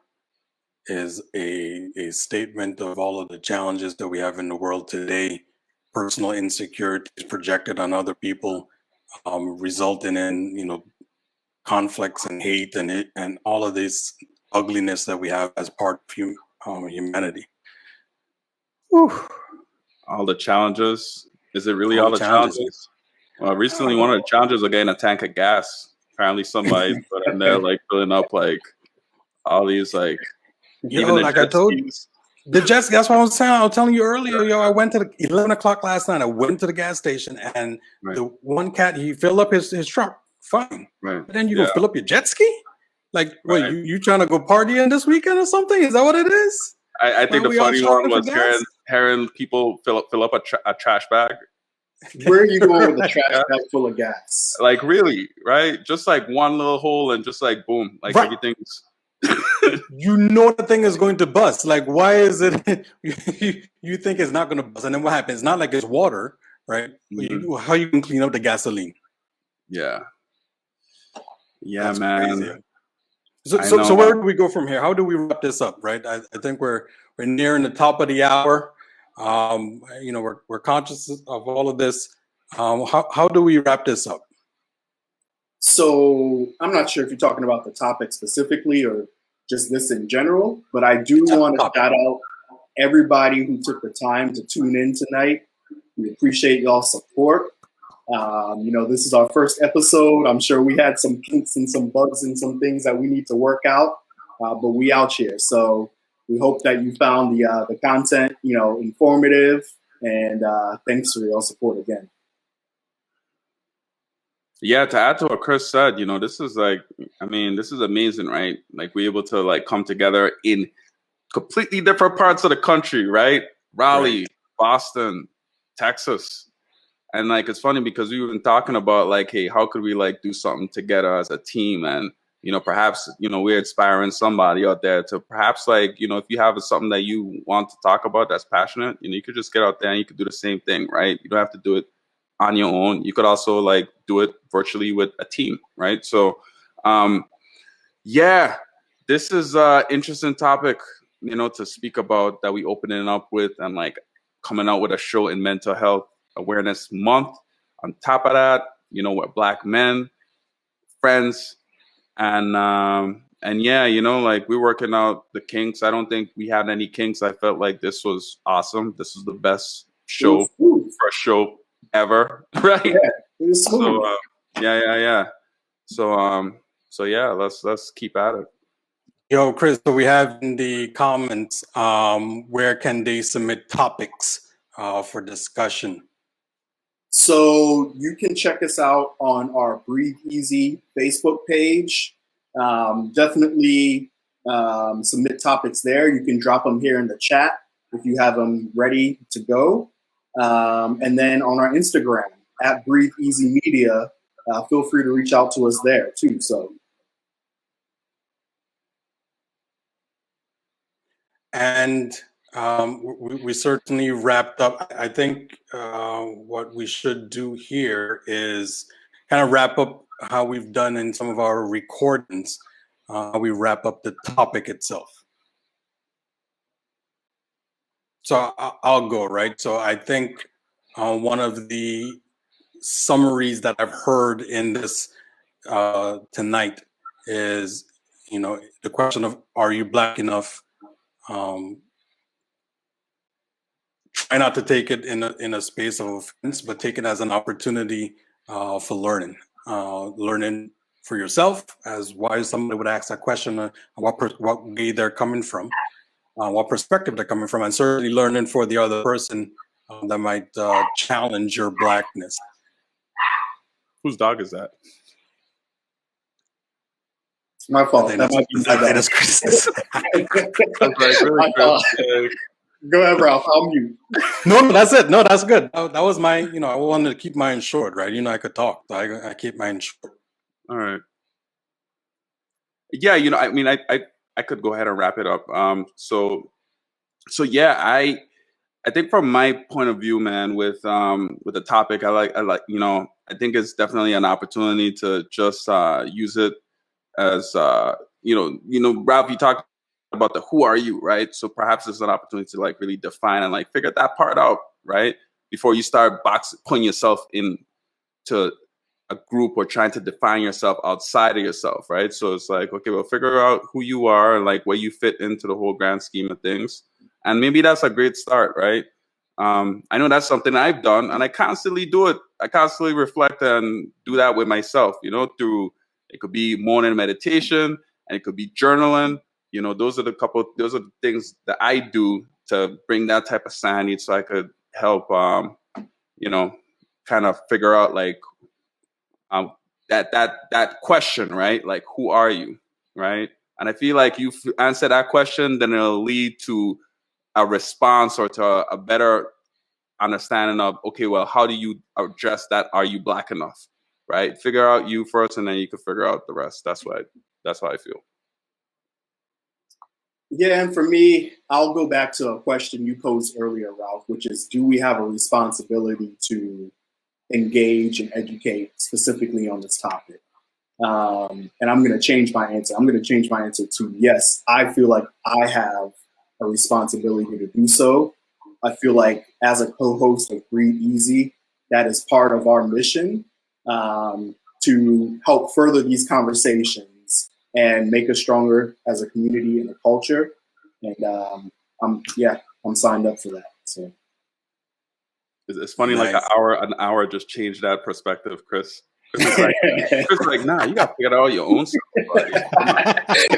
statement of all of the challenges that we have in the world today. Personal insecurities projected on other people, resulting in conflicts and hate and all of this ugliness that we have as part of humanity. Whew. All the challenges. Is it really All all the the challenges. challenges? Well, recently one of the challenges was getting a tank of gas. Apparently somebody put in there like filling up like all these like even the like jet I told you, skis. the jet. That's what I was saying. I was telling you earlier. I went to 11 o'clock last night. I went to the gas station, and Right. the one cat, he filled up his truck. Fine. Right. But then you Yeah. go fill up your jet ski? Like, what, Right. you trying to go partying this weekend or something? Is that what it is? I think Well, the we all funny shopping one for was gas? hearing people fill up a trash bag. Where are you going with a trash bag full of gas? Like really, right? Just like one little hole and just like boom, like Right. everything's You know the thing is going to bust. Like, why is it you think it's not going to bust? And then what happens? It's not like it's water, right? Mhm. How you can clean up the gasoline? Yeah, That's man. crazy. So, I so know. where do we go from here? How do we wrap this up? Right. I think we're nearing the top of the hour. We're conscious of all of this. How do we wrap this up? So I'm not sure if you're talking about the topic specifically or just this in general, but I do want to shout out everybody who took the time to tune in tonight. We appreciate y'all's support. This is our first episode. I'm sure we had some kinks and some bugs and some things that we need to work out, but we out here. So we hope that you found the content, informative, and thanks for your support again. Yeah, to add to what Chris said, this is this is amazing, right? Like we're able to like come together in completely different parts of the country, right? Raleigh, right. Boston, Texas. And like, it's funny because we've been talking about like, hey, how could we like do something together as a team? And, perhaps, we're inspiring somebody out there to perhaps like, if you have something that you want to talk about that's passionate, you could just get out there and you could do the same thing, right? You don't have to do it on your own. You could also like do it virtually with a team, right? So, yeah, this is an interesting topic, to speak about that we opening up with and like coming out with a show in Mental Health Awareness Month. On top of that, we're Black men, friends, and yeah, like we're working out the kinks. I don't think we had any kinks. I felt like this was awesome. This was the best show for a show ever, right? Yeah, it was smooth. So yeah. So yeah, let's keep at it. Yo, Chris, so we have in the comments, where can they submit topics for discussion? So you can check us out on our Breathe Easy Facebook page. Definitely submit topics there. You can drop them here in the chat if you have them ready to go. And then on our Instagram at Breathe Easy Media, feel free to reach out to us there too. So. And we certainly wrapped up. I think what we should do here is kind of wrap up how we've done in some of our recordings. We wrap up the topic itself. So I'll go, right? So I think one of the summaries that I've heard in this tonight is, the question of, are you Black enough? Try not to take it in a space of offense, but take it as an opportunity for learning. Learning for yourself, as why somebody would ask that question, what way they're coming from, what perspective they're coming from, and certainly learning for the other person that might challenge your Blackness. Whose dog is that? It's my fault. That might be my dog. Criticism. Go ahead, Ralph. I'll mute. No, that's it. No, that's good. That was my, I wanted to keep mine short, right? I could talk, so I keep mine short. All right. Yeah, I could go ahead and wrap it up. So yeah, I think from my point of view, man, with the topic, I like, I think it's definitely an opportunity to just use it as, Ralph, you talked about the who are you, right? So perhaps it's an opportunity to like really define and like figure that part out, right? Before you start putting yourself into a group or trying to define yourself outside of yourself, right? So it's like, okay, well, figure out who you are and like where you fit into the whole grand scheme of things. And maybe that's a great start, right? I know that's something I've done and I constantly do it. I constantly reflect and do that with myself, through, it could be morning meditation and it could be journaling. Those are the things that I do to bring that type of sanity so I could help, kind of figure out like, that question, right? Like, who are you, right? And I feel like you answer that question, then it'll lead to a response or to a better understanding of, okay, well, how do you address that? Are you Black enough, right? Figure out you first, and then you can figure out the rest. That's how I feel. Yeah, and for me, I'll go back to a question you posed earlier, Ralph, which is, do we have a responsibility to engage and educate specifically on this topic? And I'm going to change my answer. I'm going to change my answer to yes, I feel like I have a responsibility to do so. I feel like as a co-host of Breathe Easy, that is part of our mission to help further these conversations and make us stronger as a community and a culture. And I'm signed up for that. So it's funny, Nice. like an hour just changed that perspective, Chris. Chris is like, nah, you got to figure out all your own stuff, buddy.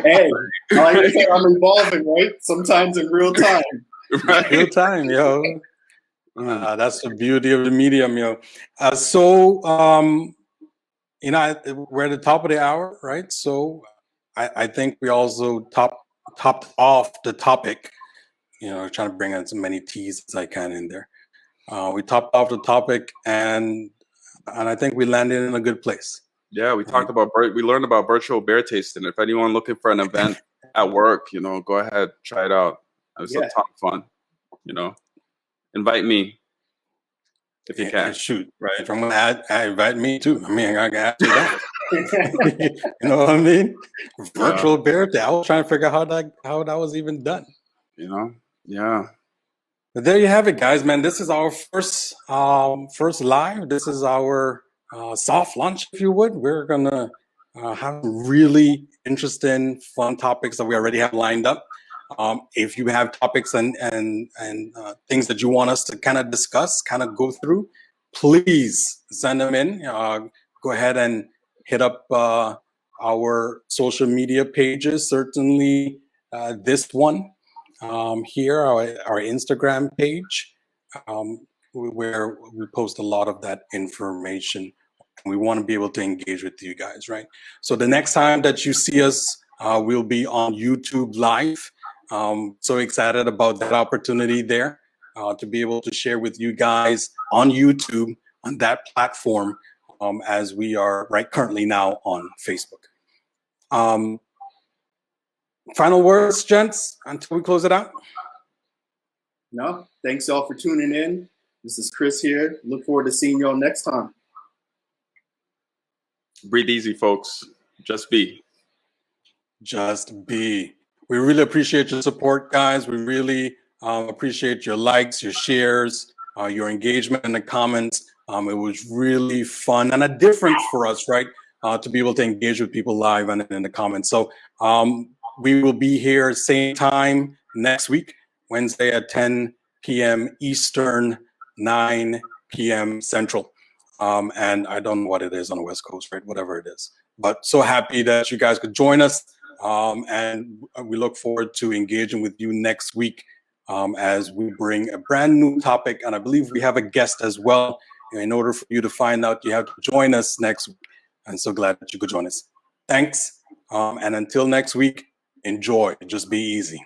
Hey, like I said, I'm evolving, right? Sometimes in real time. Right? Real time, yo. That's the beauty of the medium, yo. We're at the top of the hour, right? So I think we also topped off the topic, trying to bring in as many T's as I can in there. We topped off the topic, and I think we landed in a good place. Yeah, we learned about virtual beer tasting. If anyone looking for an event at work, go ahead, try it out. It's a ton of fun. Invite me if you can. Shoot, right? If I'm gonna invite me too. I mean, I got to that. You know what I mean? Virtual beer day. I was trying to figure out how that was even done. Yeah. But there you have it, guys. Man, this is our first live. This is our soft launch, if you would. We're gonna have really interesting, fun topics that we already have lined up. If you have topics and things that you want us to kind of discuss, kind of go through, please send them in. Go ahead and hit up our social media pages. Certainly this one here, our Instagram page, where we post a lot of that information. We want to be able to engage with you guys, right? So the next time that you see us, we'll be on YouTube Live. So excited about that opportunity there to be able to share with you guys on YouTube, on that platform, as we are currently now on Facebook. Final words, gents, until we close it out? No, thanks all for tuning in. This is Chris here. Look forward to seeing y'all next time. Breathe easy, folks. Just be. Just be. We really appreciate your support, guys. We really appreciate your likes, your shares, your engagement in the comments. It was really fun and a difference for us, right? To be able to engage with people live and in the comments. So we will be here same time next week, Wednesday at 10 p.m. Eastern, 9 p.m. Central. And I don't know what it is on the West Coast, right? Whatever it is. But so happy that you guys could join us. And we look forward to engaging with you next week as we bring a brand new topic. And I believe we have a guest as well. In order for you to find out, you have to join us next week. I'm so glad that you could join us. Thanks. And until next week, enjoy. Just be easy.